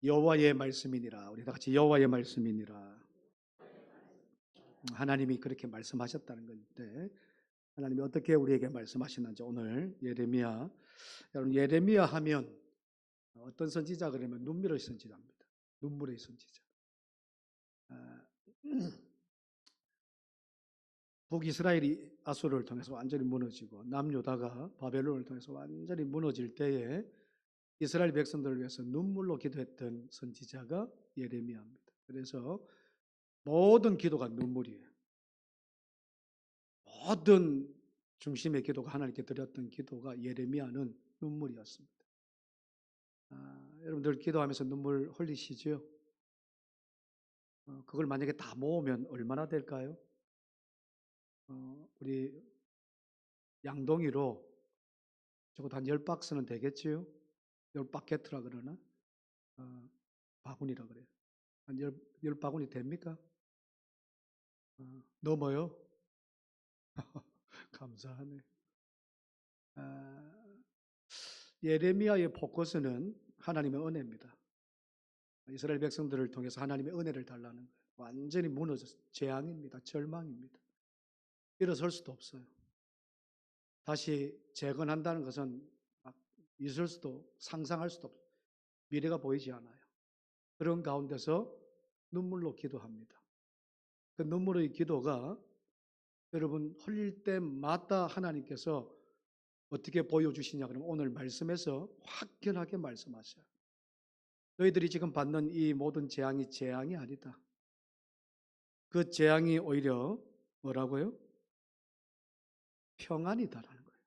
여호와의 말씀이니라. 우리 다 같이 여호와의 말씀이니라. 하나님이 그렇게 말씀하셨다는 건데 하나님이 어떻게 우리에게 말씀하시는지 오늘 예레미야. 여러분 예레미야 하면 어떤 선지자 그러면 눈물의 선지자입니다. 눈물의 선지자. 아, 북이스라엘이 아수르를 통해서 완전히 무너지고 남유다가 바벨론을 통해서 완전히 무너질 때에 이스라엘 백성들을 위해서 눈물로 기도했던 선지자가 예레미야입니다. 그래서 모든 기도가 눈물이에요. 모든 중심의 기도가 하나님께 드렸던 기도가 예레미야는 눈물이었습니다. 여러분들 기도하면서 눈물 흘리시죠? 그걸 만약에 다 모으면 얼마나 될까요? 우리 양동이로 적어도 한 10박스는 되겠지요? 10바켓이라 그러나? 바구니라 그래요. 한 10바구니 됩니까? 넘어요? 감사하네. 예레미야의 포커스는 하나님의 은혜입니다. 이스라엘 백성들을 통해서 하나님의 은혜를 달라는 거예요. 완전히 무너졌어요. 재앙입니다. 절망입니다. 일어설 수도 없어요. 다시 재건한다는 것은 막 있을 수도 상상할 수도 없어요. 미래가 보이지 않아요. 그런 가운데서 눈물로 기도합니다. 그 눈물의 기도가 여러분 흘릴 때마다 하나님께서 어떻게 보여주시냐 그러면 오늘 말씀에서 확연하게 말씀하셔요. 너희들이 지금 받는 이 모든 재앙이 아니다. 그 재앙이 오히려 뭐라고요? 평안이다라는 거예요.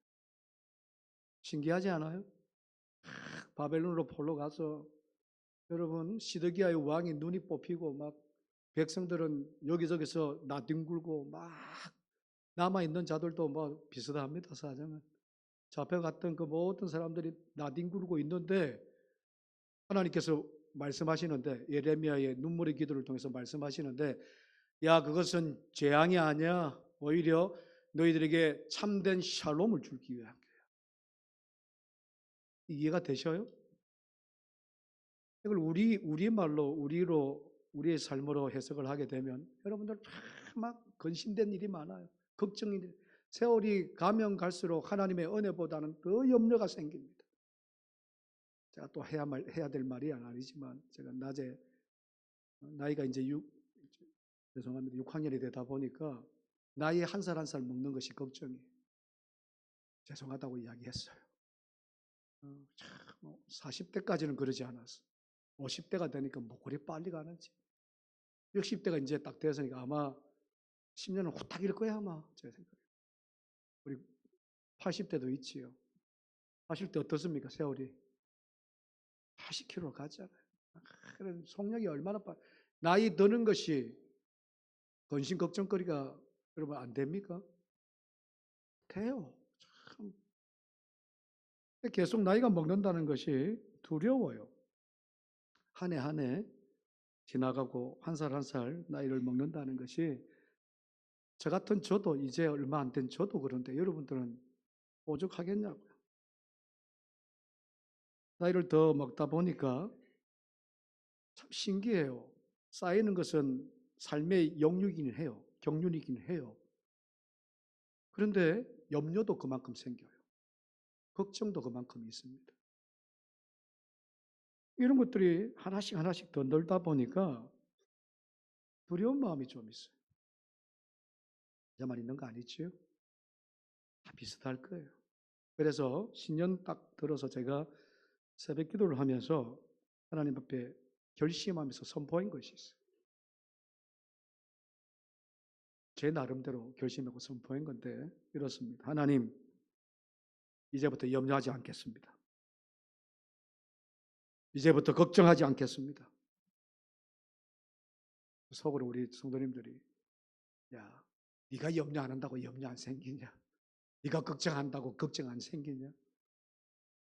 신기하지 않아요? 바벨론으로 폴로 가서 여러분 시드기야의 왕이 눈이 뽑히고 막 백성들은 여기저기서 나뒹굴고 막 남아있는 자들도 뭐 비슷합니다. 사정은 잡혀갔던 그 모든 사람들이 나뒹굴고 있는데 하나님께서 말씀하시는데 예레미야의 눈물의 기도를 통해서 말씀하시는데 야 그것은 재앙이 아니야. 오히려 너희들에게 참된 샬롬을 주기 위한 거예요. 이해가 되셔요? 이걸 우리말로 우리의 삶으로 해석을 하게 되면 여러분들 막 근심된 일이 많아요. 걱정이 세월이 가면 갈수록 하나님의 은혜보다는 더 염려가 생깁니다. 제가 또 해야 될 말이 아니지만 제가 낮에 나이가 이제 죄송합니다. 6학년이 되다 보니까 나이 한 살 한 살 먹는 것이 걱정이에요. 죄송하다고 이야기했어요. 40대까지는 그러지 않았어. 50대가 되니까 뭐 그리 빨리 가는지. 60대가 이제 딱 됐으니까 아마 10년은 후딱일 거야 아마 제 생각에. 우리 80대도 있지요. 80대 어떻습니까 세월이? 80km 갔잖아요. 그런 속력이 얼마나 나이 드는 것이 근심 걱정거리가 여러분 안 됩니까? 돼요. 참. 계속 나이가 먹는다는 것이 두려워요. 한 해 한 해 지나가고 한 살 한 살 나이를 먹는다는 것이 저 같은 저도 이제 얼마 안 된 저도 그런데 여러분들은 오죽하겠냐고요. 나이를 더 먹다 보니까 참 신기해요. 쌓이는 것은 삶의 영육이긴 해요. 경륜이긴 해요. 그런데 염려도 그만큼 생겨요. 걱정도 그만큼 있습니다. 이런 것들이 하나씩 하나씩 더 늘다 보니까 두려운 마음이 좀 있어요. 저만 있는 거 아니지요? 다 비슷할 거예요. 그래서 신년 딱 들어서 제가 새벽 기도를 하면서 하나님 앞에 결심하면서 선포한 것이 있어요. 제 나름대로 결심하고 선포한 건데 이렇습니다. 하나님, 이제부터 염려하지 않겠습니다. 이제부터 걱정하지 않겠습니다. 속으로 우리 성도님들이 야, 네가 염려 안 한다고 염려 안 생기냐? 네가 걱정한다고 걱정 안 생기냐?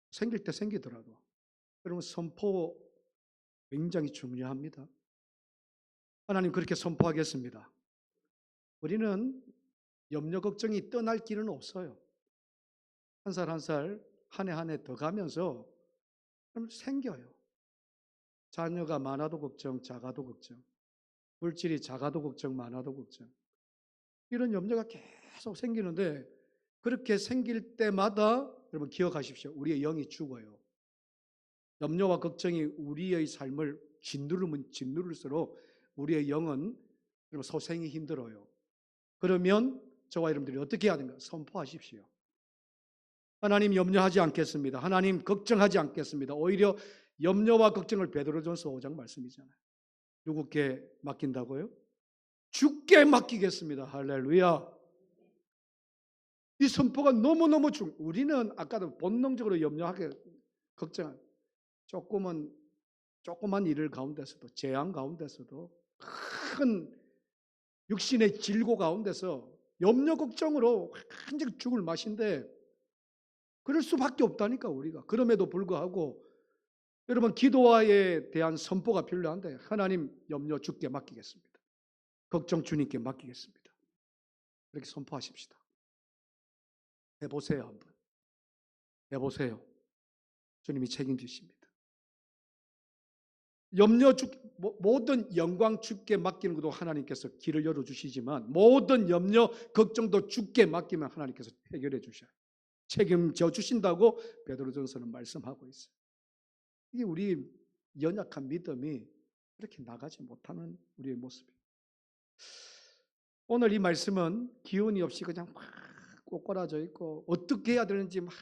생길 때 생기더라도 여러분 선포 굉장히 중요합니다. 하나님 그렇게 선포하겠습니다. 우리는 염려 걱정이 떠날 길은 없어요. 한 살 한 살 한 해 한 해 더 가면서 생겨요. 자녀가 많아도 걱정, 작아도 걱정. 물질이 작아도 걱정, 많아도 걱정. 이런 염려가 계속 생기는데 그렇게 생길 때마다 여러분 기억하십시오. 우리의 영이 죽어요. 염려와 걱정이 우리의 삶을 짓누르면 짓누를수록 우리의 영은 여러분 소생이 힘들어요. 그러면 저와 여러분들이 어떻게 해야 되는가? 선포하십시오. 하나님 염려하지 않겠습니다. 하나님 걱정하지 않겠습니다. 오히려 염려와 걱정을 베드로전서 5장 말씀이잖아요. 누구께 맡긴다고요? 주께 맡기겠습니다. 할렐루야. 이 선포가 너무너무 우리는 아까도 본능적으로 염려하게 걱정한 조그만 일을 가운데서도 재앙 가운데서도 큰 육신의 질고 가운데서 염려 걱정으로 완전히 죽을 맛인데 그럴 수밖에 없다니까 우리가. 그럼에도 불구하고 여러분 기도에 대한 선포가 필요한데 하나님 염려 주께 맡기겠습니다. 걱정 주님께 맡기겠습니다. 이렇게 선포하십시다. 해보세요 한번. 해보세요. 주님이 책임지십니다. 모든 영광 주께 맡기는 것도 하나님께서 길을 열어주시지만 모든 염려 걱정도 주께 맡기면 하나님께서 해결해 주셔요. 책임져 주신다고 베드로전서는 말씀하고 있어요. 이게 우리 연약한 믿음이 이렇게 나가지 못하는 우리의 모습이에요. 오늘 이 말씀은 기운이 없이 그냥 막 꼬꾸라져 있고 어떻게 해야 되는지 막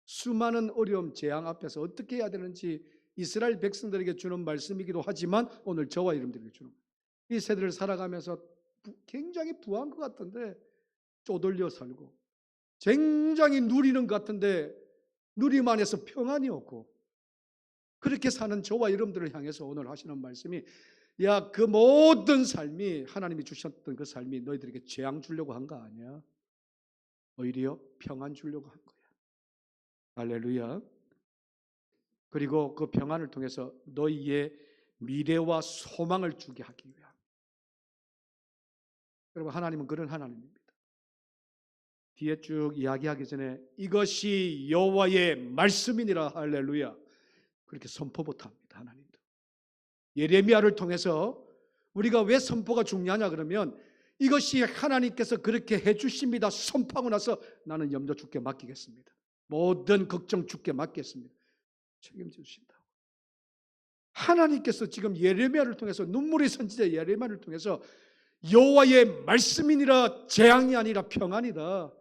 수많은 어려움 재앙 앞에서 어떻게 해야 되는지 이스라엘 백성들에게 주는 말씀이기도 하지만 오늘 저와 여러분들에게 주는 이 세대를 살아가면서 굉장히 부한 것 같은데 쪼들려 살고 굉장히 누리는 것 같은데 누림 안에서 평안이 없고 그렇게 사는 저와 여러분들을 향해서 오늘 하시는 말씀이 야, 그 모든 삶이 하나님이 주셨던 그 삶이 너희들에게 재앙 주려고 한 거 아니야. 오히려 평안 주려고 한 거야. 할렐루야. 그리고 그 평안을 통해서 너희의 미래와 소망을 주게 하기 위함. 여러분 하나님은 그런 하나님입니다. 뒤에 쭉 이야기하기 전에 이것이 여호와의 말씀이니라. 할렐루야. 그렇게 선포부터 합니다. 하나님도. 예레미야를 통해서 우리가 왜 선포가 중요하냐 그러면 이것이 하나님께서 그렇게 해주십니다. 선포하고 나서 나는 염려 주께 맡기겠습니다. 모든 걱정 주께 맡겠습니다. 책임져 주신다고. 하나님께서 지금 예레미야를 통해서 눈물의 선지자 예레미야를 통해서 여호와의 말씀이니라 재앙이 아니라 평안이다.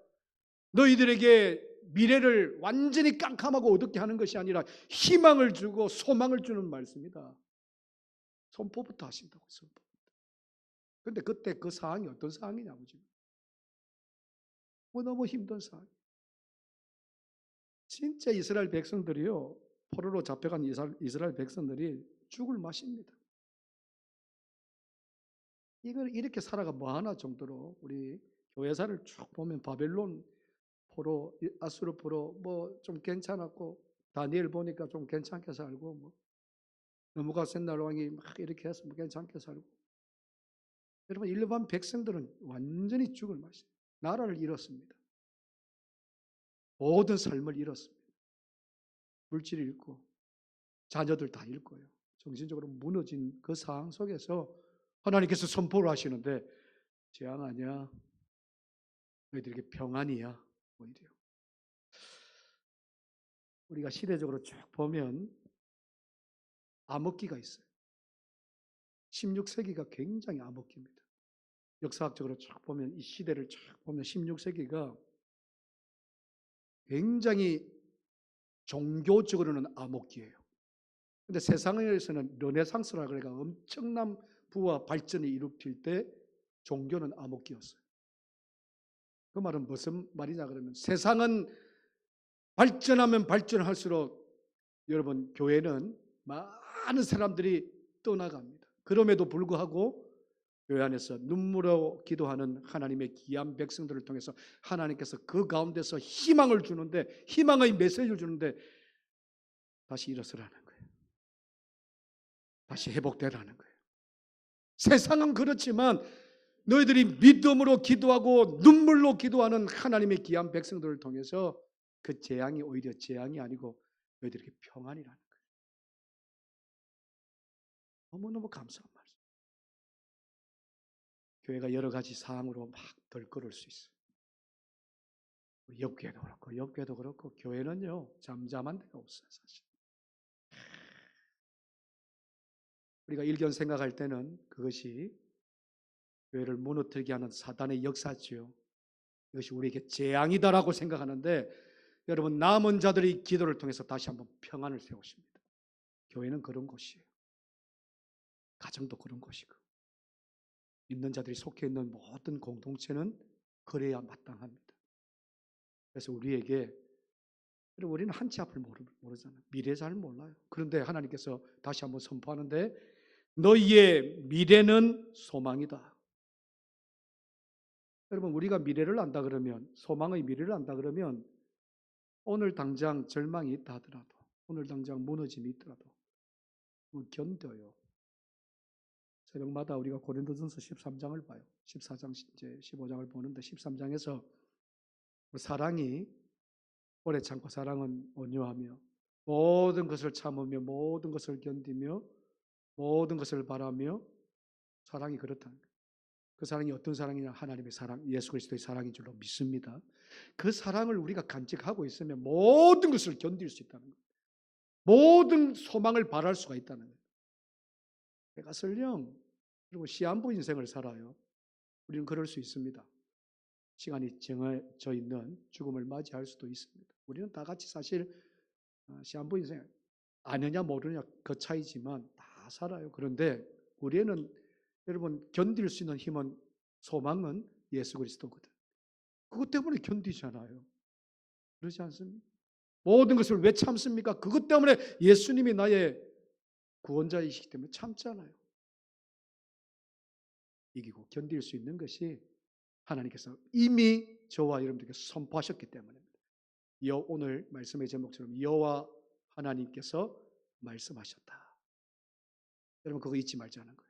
너희들에게 미래를 완전히 깜깜하고 어둡게 하는 것이 아니라 희망을 주고 소망을 주는 말씀이다. 선포부터 하신다고. 선포. 그런데 그때 그 상황이 어떤 상황이냐고 지금. 너무 힘든 상황. 진짜 이스라엘 백성들이요. 포로로 잡혀간 이스라엘 백성들이 죽을 맛입니다. 이걸 이렇게 살아가 뭐하나 정도로 우리 교회사를 쭉 보면 바벨론 포로, 아수르 포로 뭐 좀 괜찮았고 다니엘 보니까 좀 괜찮게 살고 뭐 느부갓네살 왕이 막 이렇게 해서 뭐 괜찮게 살고 여러분 일반 백성들은 완전히 죽을 맛이에요. 나라를 잃었습니다. 모든 삶을 잃었습니다. 물질을 잃고 자녀들 다 잃고요. 정신적으로 무너진 그 상황 속에서 하나님께서 선포를 하시는데 재앙 아니야. 너희들에게 평안이야. 오히려. 우리가 시대적으로 쭉 보면 암흑기가 있어요. 16세기가 굉장히 암흑기입니다. 역사학적으로 쭉 보면 이 시대를 쭉 보면 16세기가 굉장히 종교적으로는 암흑기예요. 근데 세상에서는 르네상스라 그래가 엄청난 부와 발전이 일으킬 때 종교는 암흑기였어요. 그 말은 무슨 말이냐 그러면 세상은 발전하면 발전할수록 여러분 교회는 많은 사람들이 떠나갑니다. 그럼에도 불구하고 교회 안에서 눈물로 기도하는 하나님의 귀한 백성들을 통해서 하나님께서 그 가운데서 희망을 주는데 희망의 메시지를 주는데 다시 일어서라는 거예요. 다시 회복되라는 거예요. 세상은 그렇지만 너희들이 믿음으로 기도하고 눈물로 기도하는 하나님의 귀한 백성들을 통해서 그 재앙이 오히려 재앙이 아니고 너희들에게 평안이라는 거예요. 너무너무 감사한 말씀. 교회가 여러 가지 사항으로 막 덜끓을 수 있어요. 옆교회도 그렇고 옆교회도 그렇고 교회는요 잠잠한 데가 없어요 사실. 우리가 일견 생각할 때는 그것이 교회를 무너뜨리게 하는 사단의 역사지요. 이것이 우리에게 재앙이다라고 생각하는데 여러분 남은 자들의 기도를 통해서 다시 한번 평안을 세우십니다. 교회는 그런 곳이에요. 가정도 그런 곳이고 믿는 자들이 속해 있는 모든 공동체는 그래야 마땅합니다. 그래서 우리에게 우리는 한치 앞을 모르잖아요. 미래 잘 몰라요. 그런데 하나님께서 다시 한번 선포하는데 너희의 미래는 소망이다. 여러분 우리가 미래를 안다 그러면 소망의 미래를 안다 그러면 오늘 당장 절망이 있다 하더라도 오늘 당장 무너짐이 있더라도 견뎌요. 새벽마다 우리가 고린도전서 13장을 봐요. 14장 이제 15장을 보는데 13장에서 사랑이 오래 참고 사랑은 온유하며 모든 것을 참으며 모든 것을 견디며 모든 것을 바라며 사랑이 그렇다는 거예요. 그 사랑이 어떤 사랑이냐? 하나님의 사랑, 예수 그리스도의 사랑인 줄로 믿습니다. 그 사랑을 우리가 간직하고 있으면 모든 것을 견딜 수 있다는 거예요. 모든 소망을 바랄 수가 있다는 거예요. 내가 설령 그리고 시한부 인생을 살아요. 우리는 그럴 수 있습니다. 시간이 정해져 있는 죽음을 맞이할 수도 있습니다. 우리는 다 같이 사실 시한부 인생 아느냐 모르냐 그 차이지만 다 살아요. 그런데 우리는 여러분 견딜 수 있는 힘은 소망은 예수 그리스도거든. 그것 때문에 견디잖아요. 그렇지 않습니까? 모든 것을 왜 참습니까? 그것 때문에 예수님이 나의 구원자이시기 때문에 참잖아요. 이기고 견딜 수 있는 것이 하나님께서 이미 저와 여러분들에게 선포하셨기 때문입니다. 오늘 말씀의 제목처럼 여호와 하나님께서 말씀하셨다. 여러분 그거 잊지 말자는 거예요.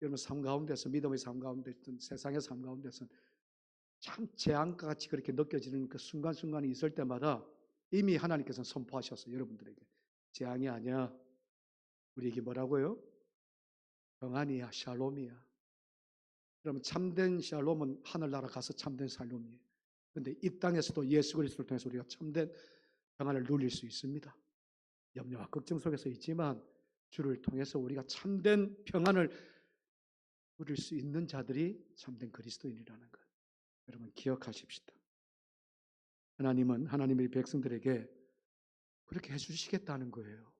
여러분 삶 가운데서 믿음의 삶 가운데 세상의 삶 가운데서 참 재앙과 같이 그렇게 느껴지는 그 순간순간이 있을 때마다 이미 하나님께서는 선포하셨어요. 여러분들에게 재앙이 아니야. 우리에게 뭐라고요? 평안이야, 샬롬이야. 여러분 참된 샬롬은 하늘나라 가서 참된 샬롬이에요. 그런데 이 땅에서도 예수 그리스도를 통해서 우리가 참된 평안을 누릴 수 있습니다. 염려와 걱정 속에서 있지만 주를 통해서 우리가 참된 평안을 누릴 수 있는 자들이 참된 그리스도인이라는 것. 여러분 기억하십시다. 하나님은 하나님의 백성들에게 그렇게 해주시겠다는 거예요.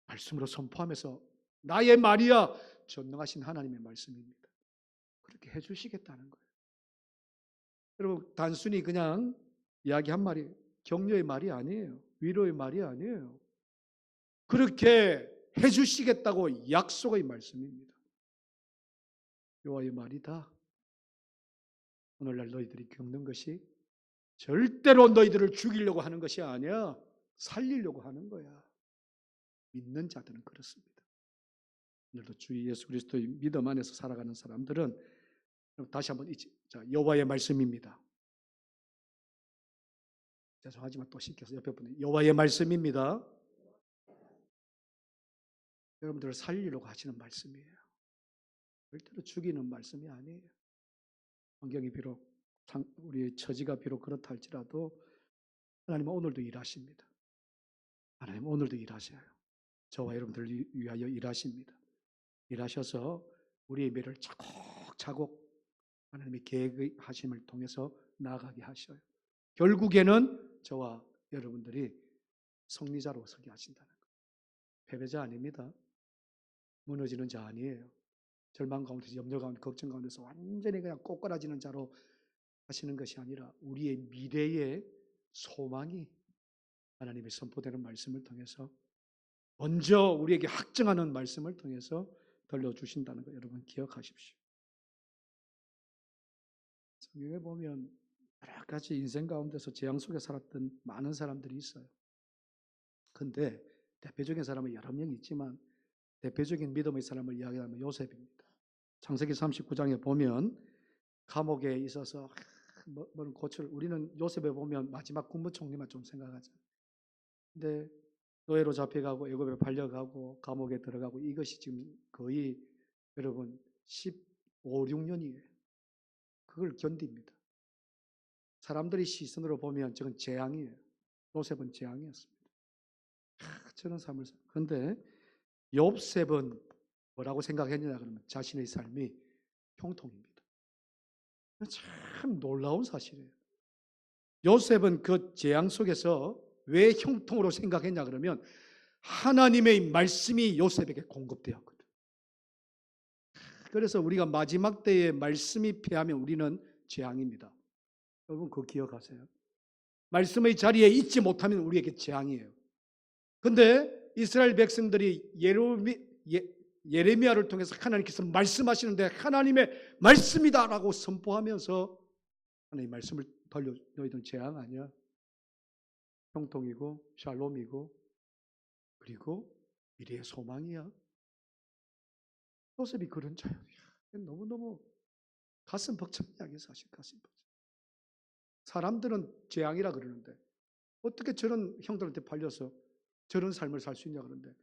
말씀으로 선포하면서 나의 말이야 전능하신 하나님의 말씀입니다. 그렇게 해주시겠다는 거예요. 여러분 단순히 그냥 이야기 한 말이 격려의 말이 아니에요. 위로의 말이 아니에요. 그렇게 해주시겠다고 약속의 말씀입니다. 여호와의 말이다. 오늘날 너희들이 겪는 것이 절대로 너희들을 죽이려고 하는 것이 아니야. 살리려고 하는 거야. 믿는 자들은 그렇습니다. 오늘도 주 예수 그리스도의 믿음 안에서 살아가는 사람들은 다시 한번 여호와의 말씀입니다. 죄송하지만 또 시켜서 옆에 분은 여호와의 말씀입니다. 여러분들을 살리려고 하시는 말씀이에요. 절대로 죽이는 말씀이 아니에요. 환경이 비록 우리의 처지가 비록 그렇다 할지라도 하나님은 오늘도 일하십니다. 하나님은 오늘도 일하셔요. 저와 여러분들을 위하여 일하십니다. 일하셔서 우리의 미래를 차곡차곡 하나님의 계획하심을 통해서 나아가게 하셔요. 결국에는 저와 여러분들이 승리자로 서게 하신다는 거예요. 패배자 아닙니다. 무너지는 자 아니에요. 절망 가운데서 염려 가운데 걱정 가운데서 완전히 그냥 꼬꾸라지는 자로 하시는 것이 아니라 우리의 미래의 소망이 하나님의 선포되는 말씀을 통해서 먼저 우리에게 확증하는 말씀을 통해서 들려주신다는 거 여러분 기억하십시오. 성경에 보면 여러 가지 인생 가운데서 재앙 속에 살았던 많은 사람들이 있어요. 그런데 대표적인 사람은 여러 명 있지만 대표적인 믿음의 사람을 이야기하면 요셉입니다. 창세기 39장에 보면 감옥에 있어서 우리는 요셉에 보면 마지막 국무총리만 좀 생각하죠. 근데 노예로 잡혀가고 애굽에 팔려가고 감옥에 들어가고 이것이 지금 거의 여러분 15, 16년이에요. 그걸 견딥니다. 사람들이 시선으로 보면 저건 재앙이에요. 요셉은 재앙이었습니다. 저런 삶을 그런데 욥셉은 뭐라고 생각했느냐 그러면 자신의 삶이 형통입니다. 참 놀라운 사실이에요. 요셉은 그 재앙 속에서 왜 형통으로 생각했냐 그러면 하나님의 말씀이 요셉에게 공급되었거든. 그래서 우리가 마지막 때에 말씀이 패하면 우리는 재앙입니다. 여러분 그거 기억하세요. 말씀의 자리에 있지 못하면 우리에게 재앙이에요. 근데 이스라엘 백성들이 예레미야를 통해서 하나님께서 말씀하시는데 하나님의 말씀이다라고 선포하면서 하나님의 말씀을 돌려 너희들은 재앙 아니야. 형통이고 샬롬이고 그리고 미래의 소망이야. 요셉이 그런 자예요. 너무너무 가슴 벅찬 이야기 사실 가슴 벅찬. 사람들은 재앙이라 그러는데 어떻게 저런 형들한테 팔려서 저런 삶을 살 수 있냐 그러는데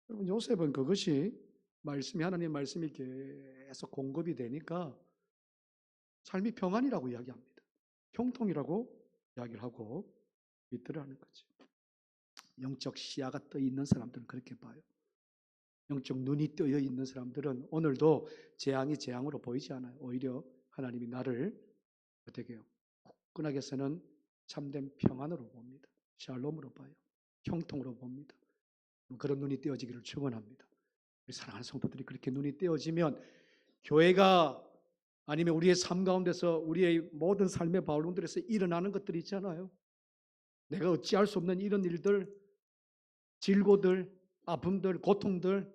여러분 요셉은 그것이 말씀이 하나님의 말씀이 계속 공급이 되니까 삶이 평안이라고 이야기합니다. 형통이라고 이야기를 하고 있더라는 거죠. 영적 시야가 떠 있는 사람들은 그렇게 봐요. 영적 눈이 뜨여 있는 사람들은 오늘도 재앙이 재앙으로 보이지 않아요. 오히려 하나님이 나를 어떻게 해요? 굳건하게서는 참된 평안으로 봅니다. 샬롬으로 봐요. 형통으로 봅니다. 그런 눈이 띄어지기를 축원합니다. 사랑하는 성도들이 그렇게 눈이 띄어지면 교회가 아니면 우리의 삶 가운데서 우리의 모든 삶의 바울론들에서 일어나는 것들이 있잖아요. 내가 어찌할 수 없는 이런 일들, 질고들, 아픔들, 고통들,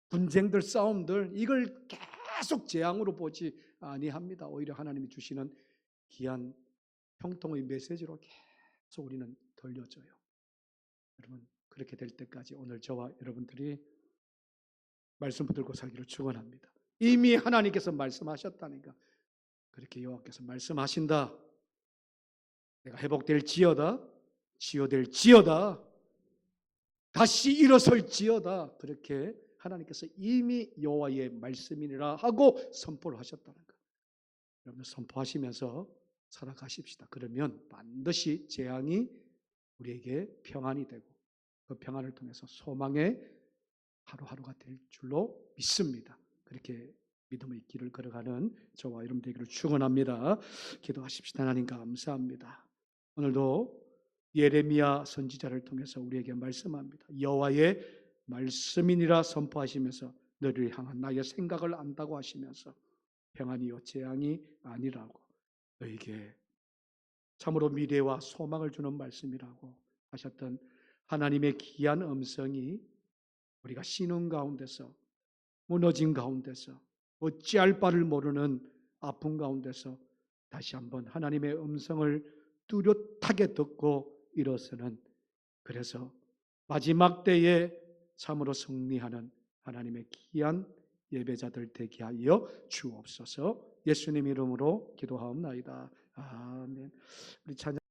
분쟁들, 싸움들 이걸 계속 재앙으로 보지 아니합니다. 오히려 하나님이 주시는 귀한 형통의 메시지로 계속 우리는 들려줘요. 여러분 그렇게 될 때까지 오늘 저와 여러분들이 말씀 붙들고 살기를 축원합니다. 이미 하나님께서 말씀하셨다니까 그렇게 여호와께서 말씀하신다. 내가 회복될지어다, 치유될지어다, 다시 일어설지어다. 그렇게 하나님께서 이미 여호와의 말씀이라 하고 선포를 하셨다는 것. 여러분 선포하시면서 살아가십시다. 그러면 반드시 재앙이 우리에게 평안이 되고 그 평안을 통해서 소망의 하루하루가 될 줄로 믿습니다. 그렇게 믿음의 길을 걸어가는 저와 여러분 되기를 축원합니다. 기도하십시다. 하나님 감사합니다. 오늘도 예레미야 선지자를 통해서 우리에게 말씀합니다. 여호와의 말씀이니라 선포하시면서 너를 향한 나의 생각을 안다고 하시면서 평안이요 재앙이 아니라고 너에게 참으로 미래와 소망을 주는 말씀이라고 하셨던 하나님의 귀한 음성이 우리가 신음 가운데서 무너진 가운데서 어찌할 바를 모르는 아픔 가운데서 다시 한번 하나님의 음성을 뚜렷하게 듣고 일어서는 그래서 마지막 때에 참으로 승리하는 하나님의 귀한 예배자들 되게 하여 주옵소서. 예수님 이름으로 기도하옵나이다. 아멘. 우리 찬양